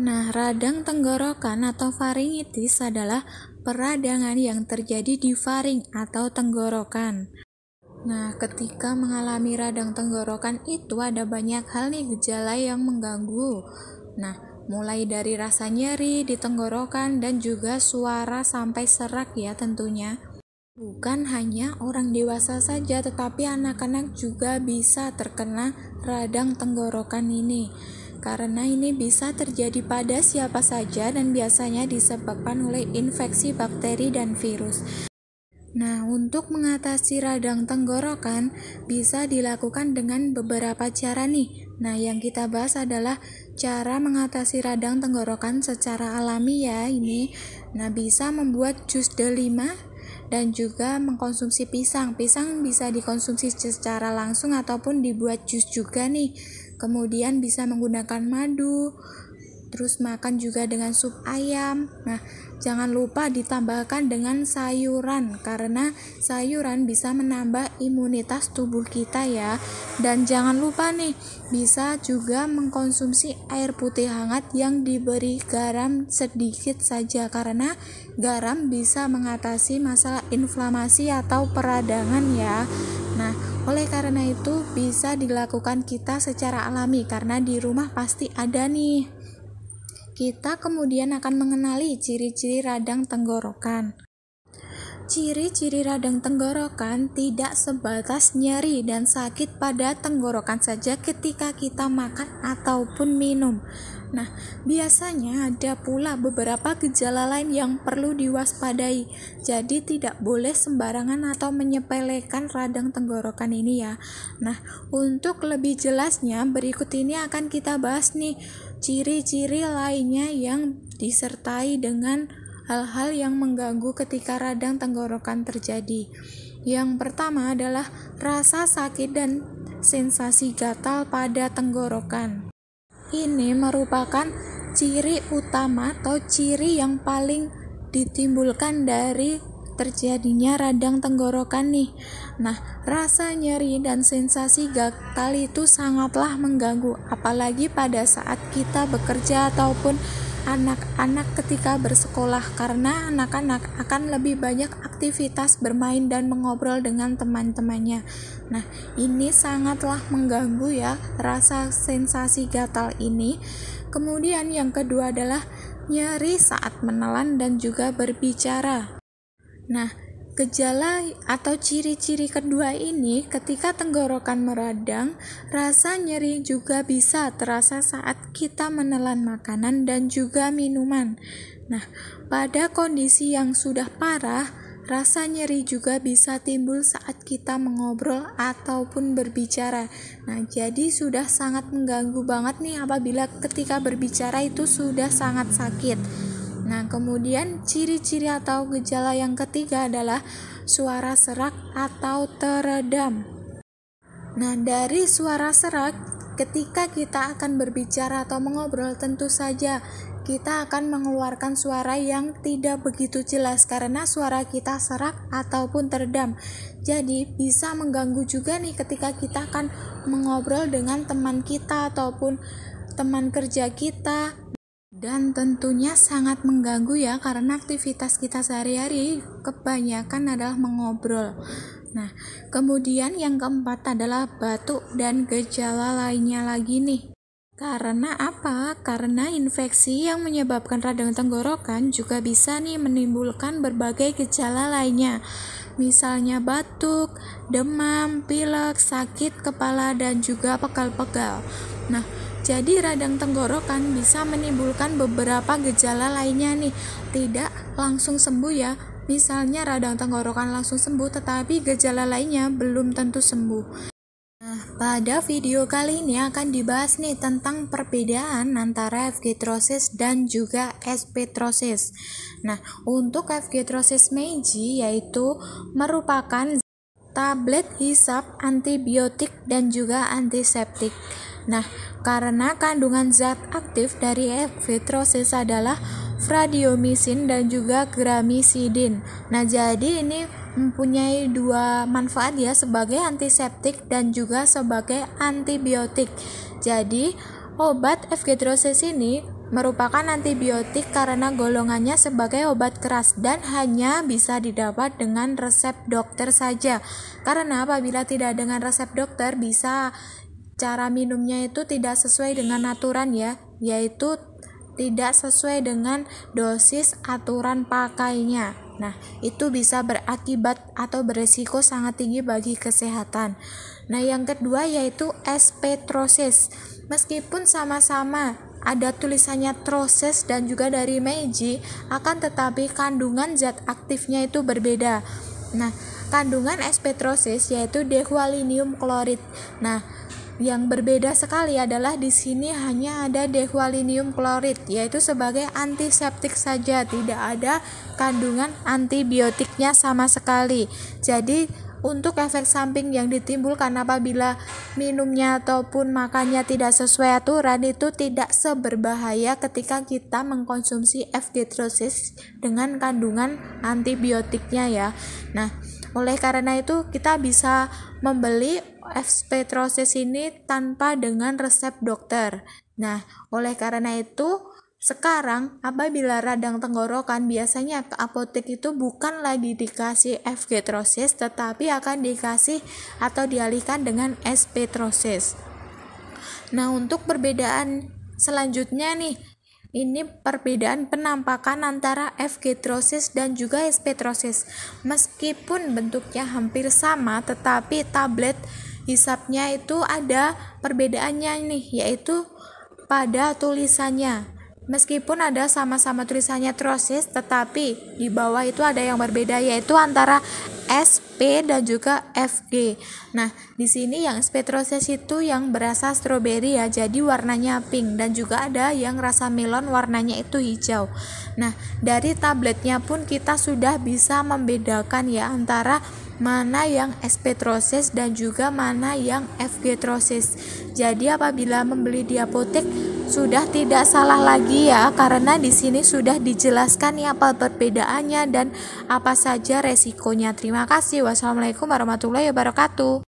Nah, radang tenggorokan atau faringitis adalah peradangan yang terjadi di faring atau tenggorokan. Nah, ketika mengalami radang tenggorokan itu ada banyak hal nih gejala yang mengganggu. Nah, mulai dari rasa nyeri di tenggorokan dan juga suara sampai serak ya tentunya. Bukan hanya orang dewasa saja, tetapi anak-anak juga bisa terkena radang tenggorokan ini. Karena ini bisa terjadi pada siapa saja dan biasanya disebabkan oleh infeksi bakteri dan virus. Nah, untuk mengatasi radang tenggorokan bisa dilakukan dengan beberapa cara nih. Nah, yang kita bahas adalah cara mengatasi radang tenggorokan secara alami ya ini. Nah, bisa membuat jus delima dan juga mengkonsumsi pisang. Pisang bisa dikonsumsi secara langsung ataupun dibuat jus juga nih. Kemudian bisa menggunakan madu, terus makan juga dengan sup ayam. Nah, jangan lupa ditambahkan dengan sayuran karena sayuran bisa menambah imunitas tubuh kita ya. Dan jangan lupa nih, bisa juga mengkonsumsi air putih hangat yang diberi garam sedikit saja karena garam bisa mengatasi masalah inflamasi atau peradangan ya. Nah, oleh karena itu bisa dilakukan kita secara alami karena di rumah pasti ada nih. Kita kemudian akan mengenali ciri-ciri radang tenggorokan. Ciri-ciri radang tenggorokan tidak sebatas nyeri dan sakit pada tenggorokan saja ketika kita makan ataupun minum. Nah, biasanya ada pula beberapa gejala lain yang perlu diwaspadai. Jadi tidak boleh sembarangan atau menyepelekan radang tenggorokan ini ya. Nah, untuk lebih jelasnya berikut ini akan kita bahas nih ciri-ciri lainnya yang disertai dengan hal-hal yang mengganggu ketika radang tenggorokan terjadi. Yang pertama adalah rasa sakit dan sensasi gatal pada tenggorokan. Ini merupakan ciri utama atau ciri yang paling ditimbulkan dari terjadinya radang tenggorokan nih. Nah, rasa nyeri dan sensasi gatal itu sangatlah mengganggu, apalagi pada saat kita bekerja ataupun anak-anak ketika bersekolah, karena anak-anak akan lebih banyak aktivitas bermain dan mengobrol dengan teman-temannya. Nah, ini sangatlah mengganggu ya rasa sensasi gatal ini. Kemudian yang kedua adalah nyeri saat menelan dan juga berbicara. Nah, gejala atau ciri-ciri kedua ini ketika tenggorokan meradang, rasa nyeri juga bisa terasa saat kita menelan makanan dan juga minuman. Nah, pada kondisi yang sudah parah, rasa nyeri juga bisa timbul saat kita mengobrol ataupun berbicara. Nah, jadi sudah sangat mengganggu banget nih apabila ketika berbicara itu sudah sangat sakit. Nah, kemudian ciri-ciri atau gejala yang ketiga adalah suara serak atau teredam. Nah, dari suara serak, ketika kita akan berbicara atau mengobrol, tentu saja kita akan mengeluarkan suara yang tidak begitu jelas karena suara kita serak ataupun teredam. Jadi, bisa mengganggu juga nih ketika kita akan mengobrol dengan teman kita ataupun teman kerja kita. Dan tentunya sangat mengganggu ya karena aktivitas kita sehari-hari kebanyakan adalah mengobrol. Nah, kemudian yang keempat adalah batuk dan gejala lainnya lagi nih. Karena apa? Karena infeksi yang menyebabkan radang tenggorokan juga bisa nih menimbulkan berbagai gejala lainnya. Misalnya batuk, demam, pilek, sakit kepala, dan juga pegal-pegal. Nah, jadi radang tenggorokan bisa menimbulkan beberapa gejala lainnya nih. Tidak langsung sembuh ya. Misalnya radang tenggorokan langsung sembuh tetapi gejala lainnya belum tentu sembuh. Nah, pada video kali ini akan dibahas nih tentang perbedaan antara F-gaterosis dan juga S-petrosis. Nah, untuk F-gaterosis Meiji yaitu merupakan tablet hisap antibiotik dan juga antiseptik. Nah, karena kandungan zat aktif dari F-gaterosis adalah fradiomycin dan juga gramicidin. Nah, jadi ini mempunyai dua manfaat ya, sebagai antiseptik dan juga sebagai antibiotik. Jadi, obat F-gaterosis ini merupakan antibiotik karena golongannya sebagai obat keras dan hanya bisa didapat dengan resep dokter saja. Karena apabila tidak dengan resep dokter, bisa cara minumnya itu tidak sesuai dengan aturan ya, yaitu tidak sesuai dengan dosis aturan pakainya. Nah, itu bisa berakibat atau beresiko sangat tinggi bagi kesehatan. Nah, yang kedua yaitu aspetrosis. Meskipun sama-sama ada tulisannya Trosis dan juga dari Meiji, akan tetapi kandungan zat aktifnya itu berbeda. Nah, kandungan aspetrosis yaitu dehualinium klorid. Nah, yang berbeda sekali adalah di sini hanya ada dehualinium klorid, yaitu sebagai antiseptik saja, tidak ada kandungan antibiotiknya sama sekali. Jadi untuk efek samping yang ditimbulkan apabila minumnya ataupun makannya tidak sesuai aturan itu tidak seberbahaya ketika kita mengkonsumsi F-Gatrosis dengan kandungan antibiotiknya ya. Nah, oleh karena itu kita bisa membeli F-Gatrosis ini tanpa dengan resep dokter. Nah, oleh karena itu sekarang apabila radang tenggorokan biasanya ke apotek itu bukan lagi dikasih F-Gatrosis tetapi akan dikasih atau dialihkan dengan S-Petrosis. Nah, untuk perbedaan selanjutnya nih, ini perbedaan penampakan antara F-Gatrosis dan juga S-Petrosis. Meskipun bentuknya hampir sama tetapi tablet hisapnya itu ada perbedaannya nih, yaitu pada tulisannya. Meskipun ada sama-sama tulisannya Trosis, tetapi di bawah itu ada yang berbeda, yaitu antara SP dan juga FG. Nah, di sini yang Petrosis itu yang berasa stroberi ya, jadi warnanya pink, dan juga ada yang rasa melon warnanya itu hijau. Nah, dari tabletnya pun kita sudah bisa membedakan ya antara mana yang S-Petrosis dan juga mana yang F-Gatrosis. Jadi apabila membeli di apotek sudah tidak salah lagi ya, karena di sini sudah dijelaskan ya apa perbedaannya dan apa saja resikonya. Terima kasih. Wassalamualaikum warahmatullahi wabarakatuh.